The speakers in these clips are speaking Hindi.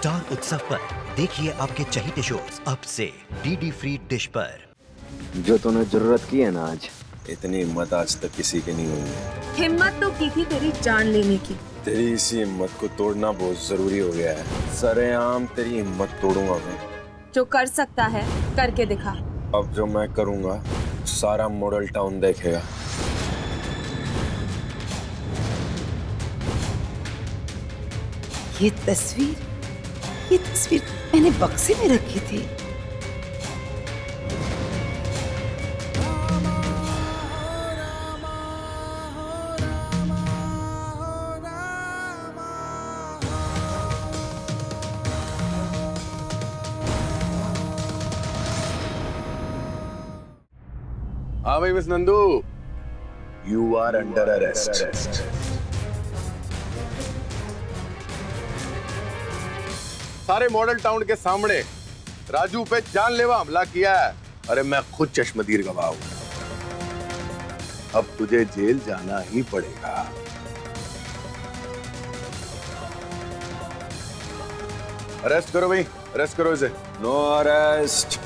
स्टार उत्सव पर देखिए आपके चहीते शोज अब से डीडी फ्री डिश पर। जो तूने जरूरत की है ना आज, इतनी हिम्मत आज तक किसी की नहीं हुई। हिम्मत तो की थी तेरी जान लेने की। तेरी इसी हिम्मत को तोड़ना बहुत जरूरी हो गया है। सरेआम तेरी हिम्मत तोड़ूंगा मैं। जो कर सकता है करके दिखा। अब जो मैं करूंगा सारा मॉडल टाउन देखेगा। ये तस्वीर मैंने बक्से में रखी थी। हाँ भाई miss Nandu, you are under arrest. सारे मॉडल टाउन के सामने राजू पे जानलेवा हमला किया है। अरे मैं खुद चश्मदीद गवाह हूं। अब तुझे जेल जाना ही पड़ेगा। अरेस्ट करो भाई, अरेस्ट करो इसे। No arrest.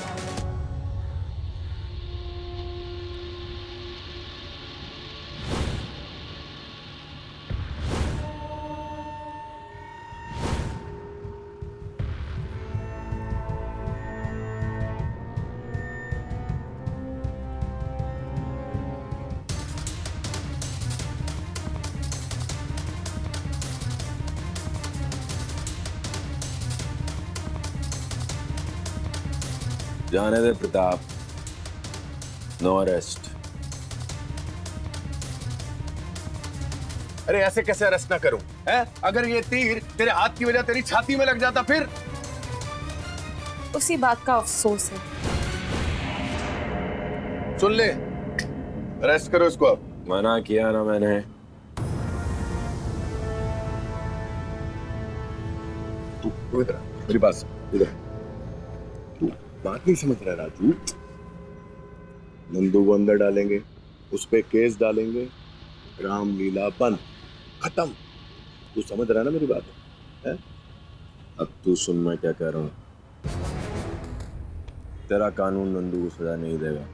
जाने दे प्रताप, नो अरेस्ट। अरे ऐसे कैसे अरेस्ट ना करूं? हैं? अगर ये तीर तेरे हाथ की वजह तेरी छाती में लग जाता फिर? उसी बात का अफसोस है। सुन ले, अरेस्ट करो इसको। अब मना किया ना मैंने। तू इधर मेरी बात सुन, इधर। तू बात नहीं समझ रहा राजू। नंदू को अंदर डालेंगे, उस पे केस डालेंगे, रामलीला बंद, खत्म। तू समझ रहा है ना मेरी बात है? अब तू सुन मैं क्या कह रहा हूं। तेरा कानून नंदू को सजा नहीं देगा।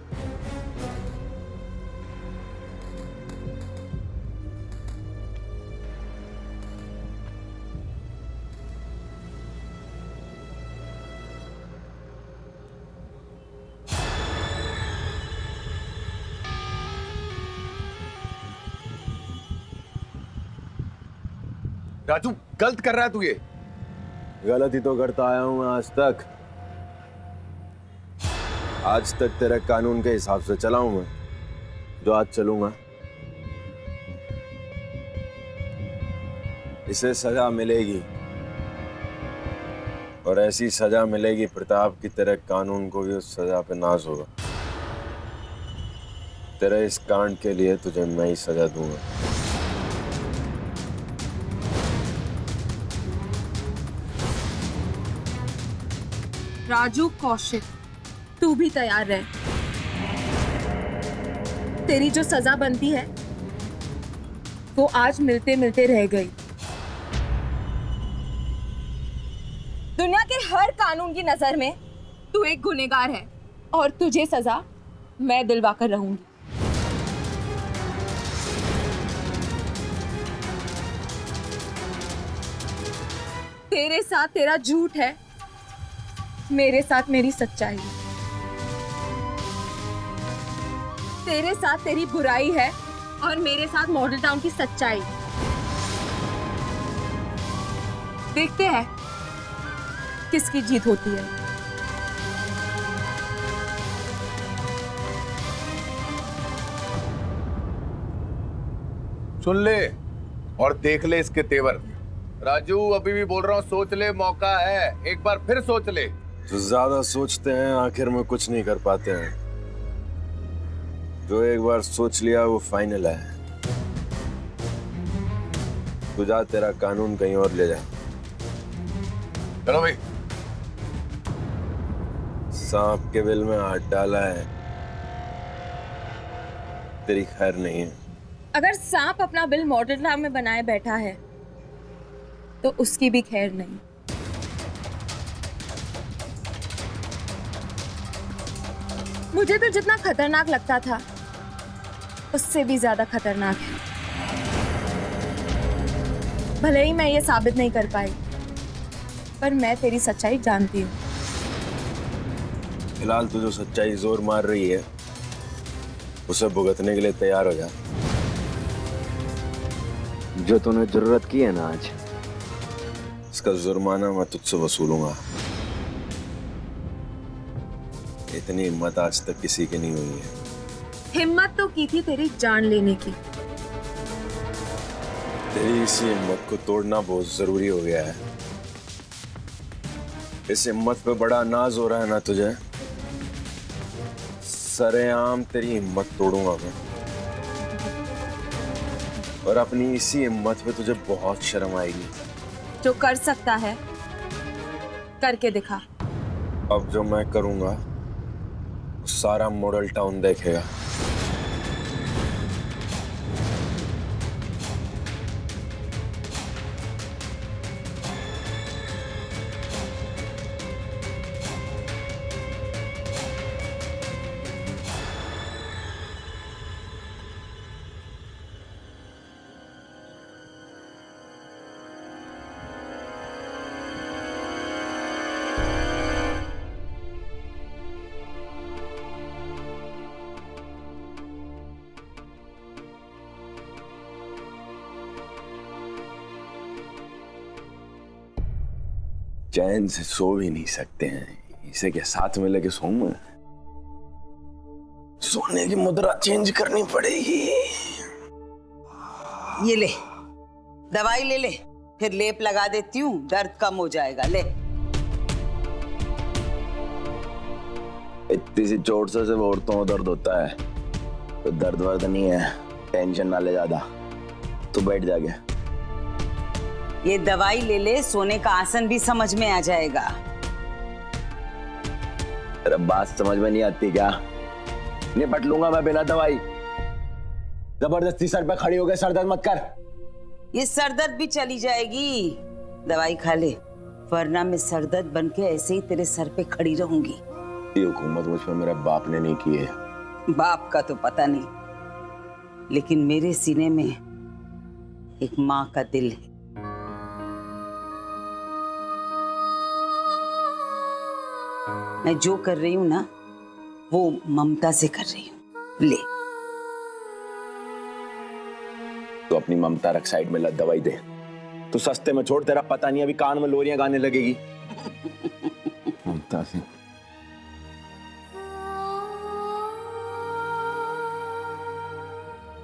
राजू गलत कर रहा है तू। ये गलती तो करता आया हूं मैं आज तक। आज तक तेरे कानून के हिसाब से चला हूं मैं, जो आज चलूंगा। इसे सजा मिलेगी, और ऐसी सजा मिलेगी प्रताप की तेरे कानून को भी उस सजा पे नाज होगा। तेरे इस कांड के लिए तुझे मैं ही सजा दूंगा। राजू कौशिक, तू भी तैयार रह। तेरी जो सजा बनती है वो आज मिलते मिलते रह गई। दुनिया के हर कानून की नजर में तू एक गुनहगार है, और तुझे सजा मैं दिलवाकर रहूंगी। तेरे साथ तेरा झूठ है, मेरे साथ मेरी सच्चाई। तेरे साथ तेरी बुराई है, और मेरे साथ मॉडल टाउन की सच्चाई। देखते हैं किसकी जीत होती है। सुन ले और देख ले इसके तेवर। राजू अभी भी बोल रहा हूँ, सोच ले, मौका है। एक बार फिर सोच ले। जो ज्यादा सोचते हैं आखिर में कुछ नहीं कर पाते हैं। जो एक बार सोच लिया वो फाइनल है। तू जा, तेरा कानून कहीं और ले जा। चलो भाई। सांप के बिल में हाथ डाला है, तेरी खैर नहीं है। अगर सांप अपना बिल मॉडल टाउन में बनाए बैठा है तो उसकी भी खैर नहीं। मुझे तो जितना खतरनाक लगता था उससे भी ज्यादा खतरनाक है। भले ही मैं ये साबित नहीं कर पाई, पर मैं तेरी सच्चाई जानती हूँ। फिलहाल तू जो सच्चाई जोर मार रही है उसे भुगतने के लिए तैयार हो जा। जो तूने जरूरत की है ना आज, इसका जुर्माना मैं तुझसे वसूलूंगा। इतनी हिम्मत आज तक किसी की नहीं हुई है। हिम्मत तो की थी तेरी जान लेने की। तेरी इसी हिम्मत को तोड़ना बहुत जरूरी हो गया है। इस हिम्मत पे बड़ा नाज हो रहा है ना तुझे। सरेआम तेरी हिम्मत तोड़ूंगा मैं, और अपनी इसी हिम्मत पे तुझे बहुत शर्म आएगी। जो कर सकता है करके दिखा। अब जो मैं करूंगा सारा मॉडल टाउन देखेगा। चैन से सो भी नहीं सकते हैं, इसे क्या साथ में लेके सोऊं? सोने की मुद्रा चेंज करनी पड़ेगी। ये ले, दवाई ले ले, फिर लेप लगा देती हूँ, दर्द कम हो जाएगा। ले। इतनी सी चोट से सिर्फ औरतों को दर्द होता है, तो दर्द वर्द नहीं है। टेंशन ना ले ज्यादा, तू बैठ जाके। ये दवाई ले ले, सोने का आसन भी समझ में आ जाएगा। तेरा बात समझ में नहीं आती क्या? निपट लूंगा मैं बिना दवाई। जबरदस्ती सर पे खड़ी हो गए, सर दर्द मत कर। ये सरदर्द भी चली जाएगी, दवाई खा ले, वरना मैं सरदर्द बन के ऐसे ही तेरे सर पे खड़ी रहूंगी। ये हुकूमत मुझ पर मेरे बाप ने नहीं की है। बाप का तो पता नहीं, लेकिन मेरे सीने में एक माँ का दिल है। मैं जो कर रही हूँ ना, वो ममता से कर रही हूँ। ले। तो अपनी ममता रख साइड में, लग दवाई दे। तू सस्ते में छोड़, तेरा पता नहीं अभी कान में लोरियां गाने लगेगी। ममता से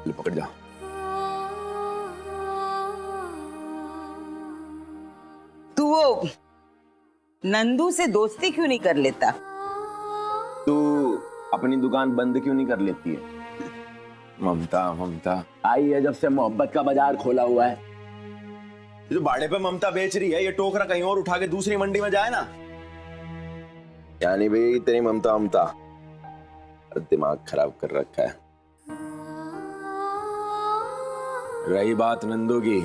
ले, पकड़ जा। तू वो नंदू से दोस्ती क्यों नहीं कर लेता? तू अपनी दुकान बंद क्यों नहीं कर लेती है? ममता ममता आई है जब से मोहब्बत का बाजार खोला हुआ है। जो बाड़े पे ममता बेच रही है, ये टोकरा कहीं और उठा के दूसरी मंडी में जाए ना। यानी भाई तेरी ममता ममता दिमाग खराब कर रखा है। रही बात नंदू की,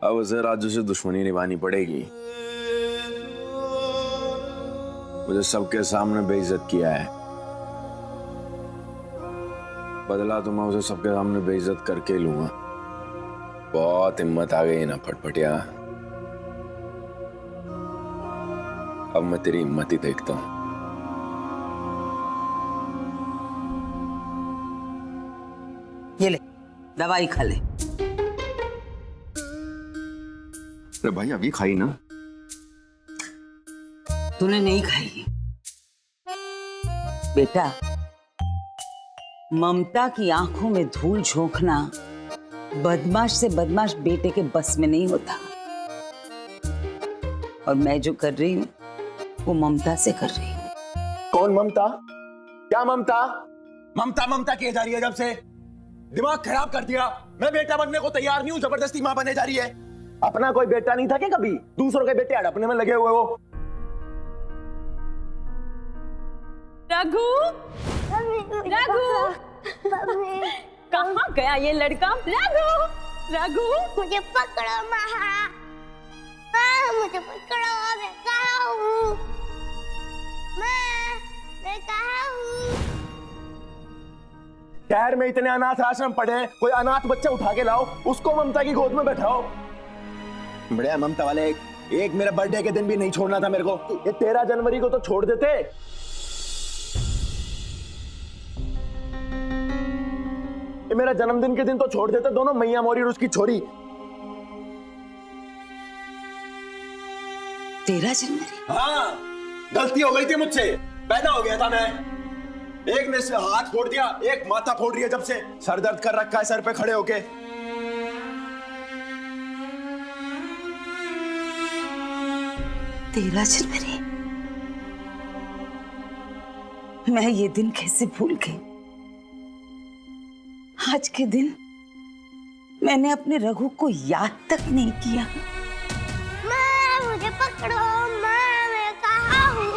अब उसे राजू से दुश्मनी निभानी पड़ेगी। मुझे सबके सामने बेइज्जत किया है, बदला तो मैं उसे सबके सामने बेइज्जत करके लूंगा। बहुत हिम्मत आ गई ना फटफटिया। अब मैं तेरी हिम्मत ही देखता हूं। ये ले, दवाई खा ले। अरे भाई अभी खाई ना। तूने नहीं खाई बेटा। ममता की आंखों में धूल झोंकना बदमाश से बदमाश बेटे के बस में नहीं होता, और मैं जो कर रही हूँ वो ममता से कर रही हूँ। कौन ममता? क्या ममता? ममता ममता किए जा रही है जब से। दिमाग खराब कर दिया। मैं बेटा बनने को तैयार नहीं हूँ, जबरदस्ती माँ बनने जा रही है। अपना कोई बेटा नहीं था क्या कभी? दूसरों के बेटे हड़पने में लगे हुए हो। रघु, रघु, कहाँ गया ये लड़का? रघु, रघु, मुझे पकड़ो माँ, मुझे पकड़ो, मैं कहाँ हूँ? शहर में इतने अनाथ आश्रम पड़े हैं, कोई अनाथ बच्चा उठा के लाओ, उसको ममता की गोद में बैठाओ। बढ़िया ममता वाले, एक मेरे बर्थडे के दिन भी नहीं छोड़ना था मेरे को। ये 13 जनवरी को तो छोड़ देते। ये मेरा जन्मदिन के दिन तो छोड़ देते दोनों मैया मोरी और उसकी छोरी। 13 जनवरी? हाँ, गलती हो गई थी मुझसे, पैदा हो गया था मैं। एक ने से हाथ फोड़ दिया, एक माथा फोड़ रही है जब से। सर दर्द कर रखा है सर पे खड़े होके। 13 जनवरी? मैं ये दिन कैसे भूल गई। आज के दिन मैंने अपने रघु को याद तक नहीं किया। माँ मुझे पकड़ो, माँ मैं कहाँ हूँ?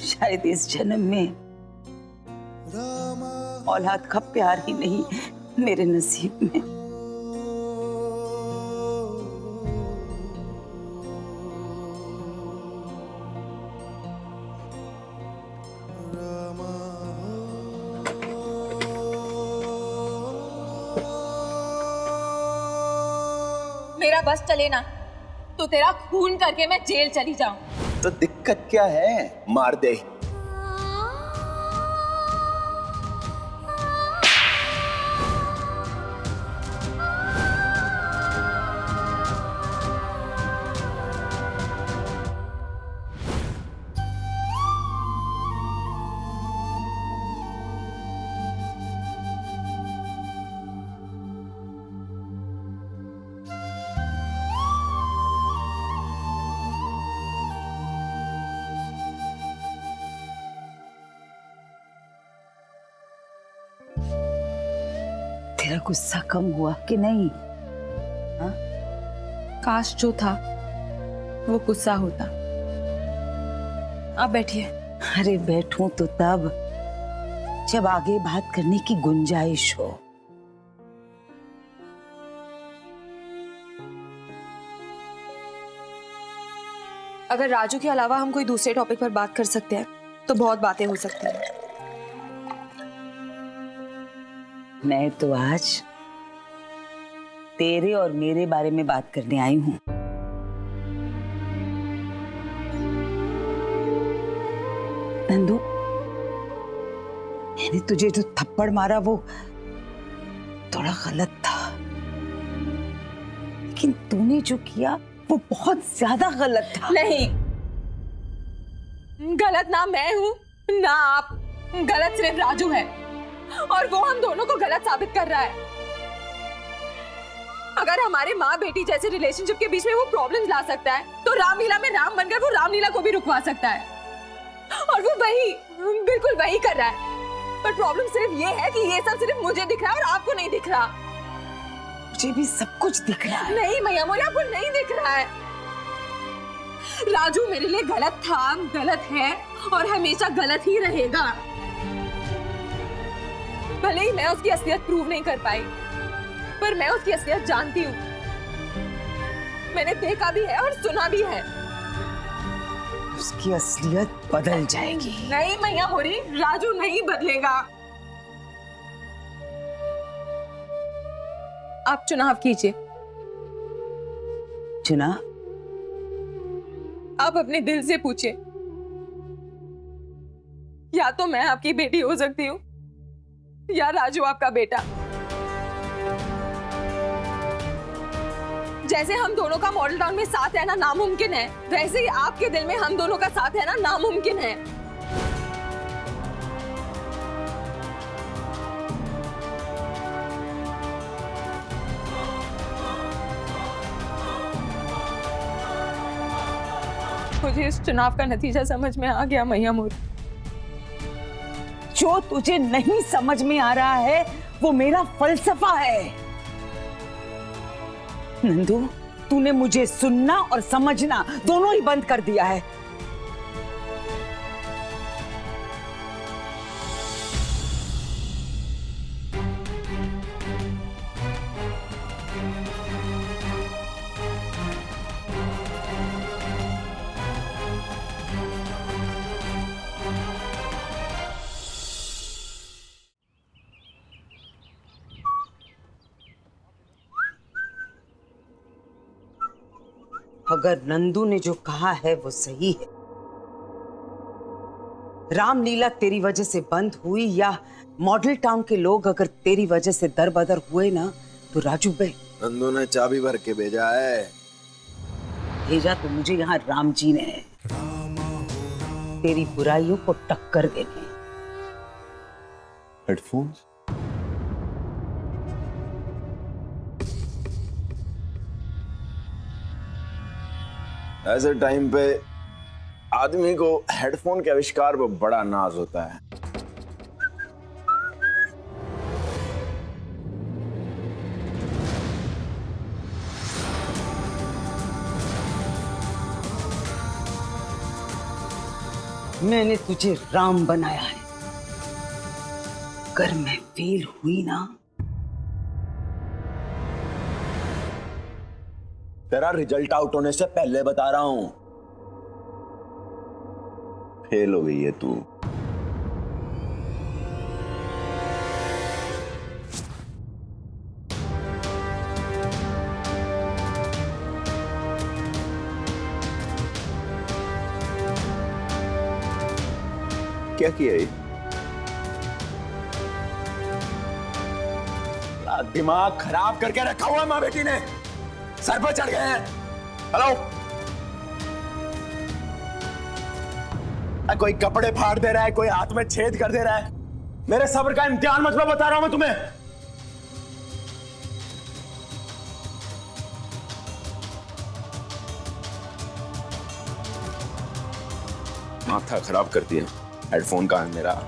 शायद इस जन्म में औलाद का प्यार ही नहीं मेरे नसीब में। मेरा बस चले ना तो तेरा खून करके मैं जेल चली जाऊं। तो दिक्कत क्या है? मार दे। तेरा गुस्सा कम हुआ कि नहीं? हा? काश जो था वो गुस्सा होता। आप बैठिए। अरे बैठूं तो तब जब आगे बात करने की गुंजाइश हो। अगर राजू के अलावा हम कोई दूसरे टॉपिक पर बात कर सकते हैं तो बहुत बातें हो सकती हैं। मैं तो आज तेरे और मेरे बारे में बात करने आई हूं। नंदू, मैंने तुझे जो थप्पड़ मारा वो थोड़ा गलत था, लेकिन तूने जो किया वो बहुत ज्यादा गलत था। नहीं, गलत ना मैं हूं ना आप, गलत सिर्फ राजू है और वो हम दोनों को गलत साबित कर रहा है। अगर हमारे माँ बेटी जैसे रिलेशनशिप के बीच में वो प्रॉब्लम्स ला सकता है तो रामलीला में राम बनकर वो रामलीला को भी रुकवा सकता है, और वो बिल्कुल वही कर रहा है। पर प्रॉब्लम सिर्फ ये है कि ये सब सिर्फ मुझे दिख रहा है और आपको नहीं दिख रहा। मुझे भी सब कुछ दिख रहा है। नहीं मैया मोरी, आपको नहीं दिख रहा है। राजू मेरे लिए गलत था, गलत है और हमेशा गलत ही रहेगा। भले ही मैं उसकी असलियत प्रूव नहीं कर पाई, पर मैं उसकी असलियत जानती हूँ। मैंने देखा भी है और सुना भी है। उसकी असलियत बदल जाएगी। नहीं मैया मोरी, राजू नहीं बदलेगा। आप चुनाव कीजिए। चुनाव? आप अपने दिल से पूछिए, या तो मैं आपकी बेटी हो सकती हूँ या राजू आपका बेटा। जैसे हम दोनों का मॉडल टाउन में साथ रहना नामुमकिन है, वैसे ही आपके दिल में हम दोनों का साथ रहना नामुमकिन है। मुझे इस चुनाव का नतीजा समझ में आ गया मैया मोर। जो तुझे नहीं समझ में आ रहा है वो मेरा फलसफा है। नंदू, तूने मुझे सुनना और समझना दोनों ही बंद कर दिया है। अगर नंदू ने जो कहा है वो सही है, रामलीला तेरी वजह से बंद हुई या मॉडल टाउन के लोग अगर तेरी वजह से दरबदर हुए ना, तो राजू भाई, नंदू ने चाबी भर के भेजा है। भेजा तो मुझे यहाँ राम जी ने है, तेरी बुराइयों को टक्कर देने। हेडफोन्स? ऐसे टाइम पे आदमी को हेडफोन के आविष्कार पर बड़ा नाज होता है। मैंने तुझे राम बनाया है, अगर मैं फेल हुई ना, तेरा रिजल्ट आउट होने से पहले बता रहा हूं, फेल हो गई है तू। क्या किया ये? दिमाग खराब करके रखा हुआ माँ बेटी ने, सर पर चढ़ गए हैं। हेलो, कोई कपड़े फाड़ दे रहा है, कोई हाथ में छेद कर दे रहा है। मेरे सब्र का इम्तिहान मतलब बता रहा हूं मैं तुम्हें। माथा खराब कर दिया हेडफोन का है मेरा।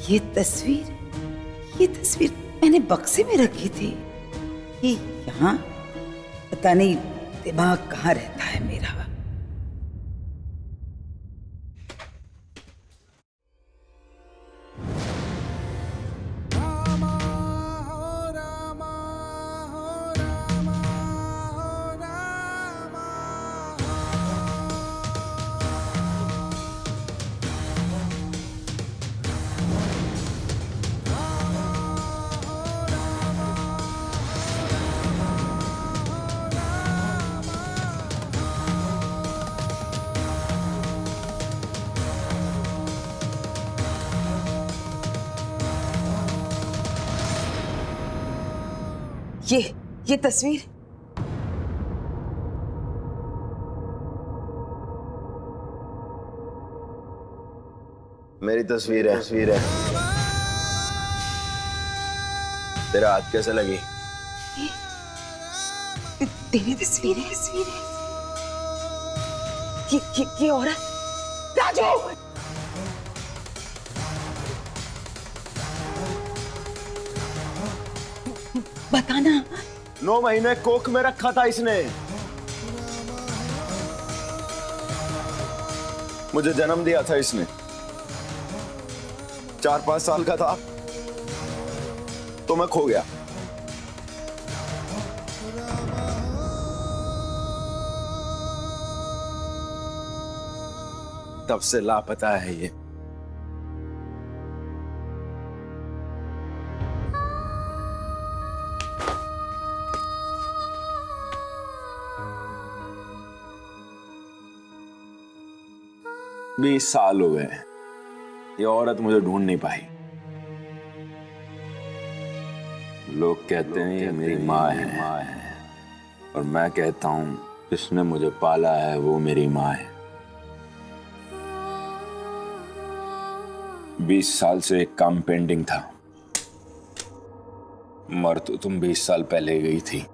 ये तस्वीर मैंने बक्से में रखी थी। ये यहाँ पता नहीं दिमाग कहाँ रहता है मेरा। ये तस्वीर मेरी तस्वीर है। तेरा हाथ कैसे लगी? तेरी तस्वीर है। ये औरत राजू, बताना। 9 महीने कोख में रखा था इसने। मुझे जन्म दिया था इसने। 4-5 साल का था तो मैं खो गया। तब से लापता है ये। बीस साल हो गए, ये औरत मुझे ढूंढ नहीं पाई। लोग कहते हैं ये मेरी माँ है, और मैं कहता हूं जिसने मुझे पाला है वो मेरी माँ है। 20 साल से एक काम पेंडिंग था। मर तो तुम 20 साल पहले गई थी।